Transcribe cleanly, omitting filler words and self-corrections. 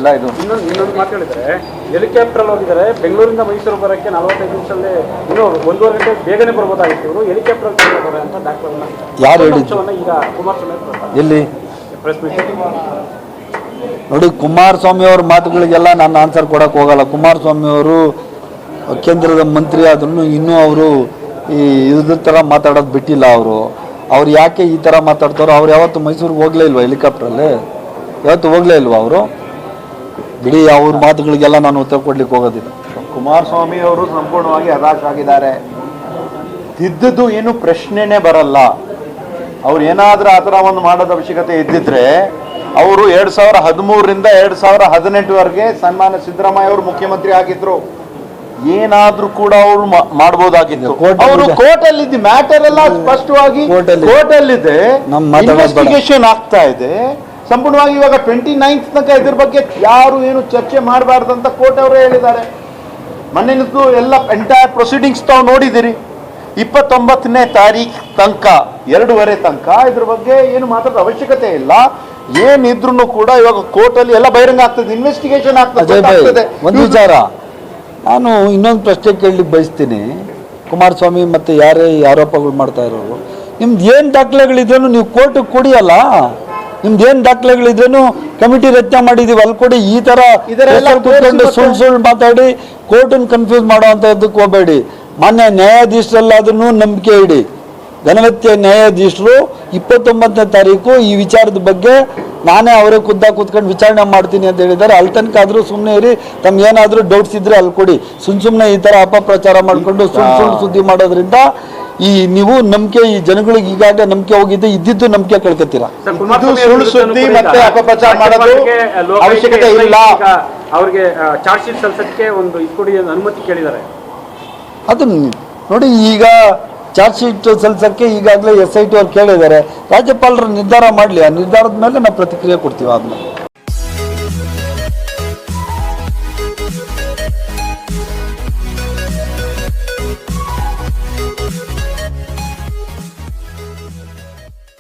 ಇಲ್ಲ. ಇದು ಇನ್ನೊಂದು ಮಾತು ಹೇಳಿದರೆ, ಹೆಲಿಕಾಪ್ಟರ್ ಹೋಗಿದ್ದಾರೆ ಬೆಂಗಳೂರಿಂದ ಮೈಸೂರು ಬರೋಕ್ಕೆ 45 ನಿಮಿಷದಲ್ಲಿ ಇನ್ನೂ 1.5 ಗಂಟೆ ಬೇಗನೆ ಬರ್ಬೋದಾಗಿತ್ತು. ಇವರು ಹೆಲಿಕಾಪ್ಟರ್ ಅಂತ ಡಾಕ್ಟರ್ನ ಯಾರು ಹೇಳಿದ್ದು? ಈಗ ಕುಮಾರಸ್ವಾಮಿ ಎಲ್ಲಿ ಪ್ರೆಸ್ ಮೀಟ್ ನೋಡಿ, ಕುಮಾರಸ್ವಾಮಿ ಅವ್ರ ಮಾತುಗಳಿಗೆಲ್ಲ ನಾನು ಆನ್ಸರ್ ಕೊಡಕ್ಕೆ ಹೋಗಲ್ಲ. ಕುಮಾರಸ್ವಾಮಿ ಅವರು ಕೇಂದ್ರದ ಮಂತ್ರಿ ಆದ್ರೂ ಇನ್ನೂ ಅವರು ಈ ಇದ್ರ ಥರ ಮಾತಾಡೋದು ಬಿಟ್ಟಿಲ್ಲ. ಅವ್ರು ಯಾಕೆ ಈ ಥರ ಮಾತಾಡ್ತಾರೋ? ಅವ್ರು ಯಾವತ್ತು ಮೈಸೂರಿಗೆ ಹೋಗಲೇ ಇಲ್ವಾ ಹೆಲಿಕಾಪ್ಟ್ರಲ್ಲಿ? ಯಾವತ್ತು ಹೋಗಲೇ ಇಲ್ವಾ ಅವರು? ಬಿಡಿ, ಅವ್ರ ಮಾತುಗಳಿಗೆಲ್ಲ ನಾನು ಉತ್ತರ ಕೊಡ್ಲಿಕ್ಕೆ ಹೋಗೋದಿಲ್ಲ. ಕುಮಾರಸ್ವಾಮಿ ಅವರು ಸಂಪೂರ್ಣವಾಗಿ ಹತಾಶರಾಗಿದ್ದಾರೆ. ಇದ್ದದ್ದು ಏನು ಪ್ರಶ್ನೆನೇ ಬರಲ್ಲ. ಅವ್ರು ಏನಾದರೂ ಆ ಥರ ಒಂದು ಮಾಡೋದ ಅವಶ್ಯಕತೆ ಇದ್ದಿದ್ರೆ ಅವರು 2013ರಿಂದ 2018ವರೆಗೆ ಸನ್ಮಾನ್ಯ ಸಿದ್ದರಾಮಯ್ಯ ಅವರು ಮುಖ್ಯಮಂತ್ರಿ ಆಗಿದ್ರು. ಏನಾದ್ರೂ ಕೂಡ ಅವರು ಮಾಡ್ಬೋದಾಗಿತ್ತು. ಅವರು ಕೋರ್ಟಲ್ಲಿ ಮ್ಯಾಟರ್ ಎಲ್ಲ ಸ್ಪಷ್ಟವಾಗಿ ಕೋರ್ಟಲ್ಲಿದೆ, ಇನ್ವೆಸ್ಟಿಗೇಷನ್ ಆಗ್ತಾ ಇದೆ ಸಂಪೂರ್ಣವಾಗಿ. ಇವಾಗ 29th ತನಕ ಇದ್ರ ಬಗ್ಗೆ ಯಾರು ಏನು ಚರ್ಚೆ ಮಾಡಬಾರ್ದಂತ ಕೋರ್ಟ್ ಅವರೇ ಹೇಳಿದ್ದಾರೆ. ಮೊನ್ನೆನದ್ದು ಎಲ್ಲ ಎಂಟೈರ್ ಪ್ರೊಸೀಡಿಂಗ್ಸ್ ತಾವು ನೋಡಿದಿರಿ. 29ನೇ ತಾರೀಖು ತನಕ 2:30 ತನಕ ಇದ್ರ ಬಗ್ಗೆ ಏನು ಮಾತಾಡೋ ಅವಶ್ಯಕತೆ ಇಲ್ಲ. ಏನಿದ್ರು ಕೂಡ ಇವಾಗ ಕೋರ್ಟಲ್ಲಿ ಎಲ್ಲ ಬಹಿರಂಗ ಆಗ್ತದೆ, ಇನ್ವೆಸ್ಟಿಗೇಷನ್ ಆಗ್ತದೆ. ಒಂದು ವಿಚಾರ ನಾನು ಇನ್ನೊಂದು ಪ್ರಶ್ನೆ ಕೇಳಲಿಕ್ಕೆ ಬಯಸ್ತೀನಿ. ಕುಮಾರಸ್ವಾಮಿ ಮತ್ತು ಯಾರೇ ಈ ಆರೋಪಗಳು ಮಾಡ್ತಾ ಇರೋರು, ನಿಮ್ದು ಏನು ದಾಖಲೆಗಳಿದ್ರೂ ನೀವು ಕೋರ್ಟಿಗೆ ಕೊಡಿಯಲ್ಲ. ನಿಮ್ದು ಏನು ದಾಖಲೆಗಳಿದ್ರೂ ಕಮಿಟಿ ರಚನೆ ಮಾಡಿದೀವಿ ಅಲ್ಲಿ ಕೊಡಿ. ಈ ಥರ ಕೂತ್ಕೊಂಡು ಸುಳ್ಳು ಮಾತಾಡಿ ಕೋರ್ಟನ್ನು ಕನ್ಫ್ಯೂಸ್ ಮಾಡೋ ಅಂಥದ್ದಕ್ಕೆ ಹೋಗಬೇಡಿ. ಮಾನ್ಯ ನ್ಯಾಯಾಧೀಶರಲ್ಲಾದ್ರೂ ನಂಬಿಕೆ ಇಡಿ. ಘನವತ್ಯ ನ್ಯಾಯಾಧೀಶರು 29ನೇ ತಾರೀಕು ಈ ವಿಚಾರದ ಬಗ್ಗೆ ನಾನೇ ಅವರೇ ಕೂತ್ಕೊಂಡು ವಿಚಾರಣೆ ಮಾಡ್ತೀನಿ ಅಂತ ಹೇಳಿದ್ದಾರೆ. ಅಲ್ಲಿ ತನಕ ಆದರೂ ಸುಮ್ಮನೆ ಇರಿ. ತಮ್ಗೆ ಏನಾದರೂ ಡೌಟ್ಸ್ ಇದ್ರೆ ಅಲ್ಲಿ ಕೊಡಿ. ಸುಮ್ಮನೆ ಈ ಥರ ಅಪಪ್ರಚಾರ ಮಾಡಿಕೊಂಡು ಸುಳ್ಳು ಸುದ್ದಿ ಮಾಡೋದ್ರಿಂದ ನೀವು ನಂಬಿಕೆ, ಈ ಜನಗಳಿಗೆ ಈಗಾಗಲೇ ನಂಬಿಕೆ ಹೋಗಿದ್ದು, ಇದ್ದಿದ್ದು ನಂಬಿಕೆ ಕಳ್ಕೊತೀರಾ. ಸುಳ್ಳು ಸುದ್ದಿ ಮತ್ತೆ ಅಪಪ್ರಚಾರ ಮಾಡೋದು ಅವಶ್ಯಕತೆ ಇಲ್ಲ. ಅವ್ರಿಗೆ ಚಾರ್ಜ್ ಶೀಟ್ ಸಲ್ಲಿಸೋದಕ್ಕೆ ಒಂದು ಕೊಡಿ ಅನುಮತಿ ಕೇಳಿದ್ದಾರೆ. ಅದನ್ನ ನೋಡಿ, ಈಗ ಚಾರ್ಜ್ ಶೀಟ್ ಸಲ್ಲಿಸೋಕ್ಕೆ ಈಗಾಗಲೇ SIT ಅವ್ರು ಕೇಳಿದ್ದಾರೆ. ರಾಜ್ಯಪಾಲರು ನಿರ್ಧಾರ ಮಾಡಲಿ. ಆ ನಿರ್ಧಾರದ ಮೇಲೆ ನಾವು ಪ್ರತಿಕ್ರಿಯೆ ಕೊಡ್ತೀವಿ ಆದ್ಮೇಲೆ.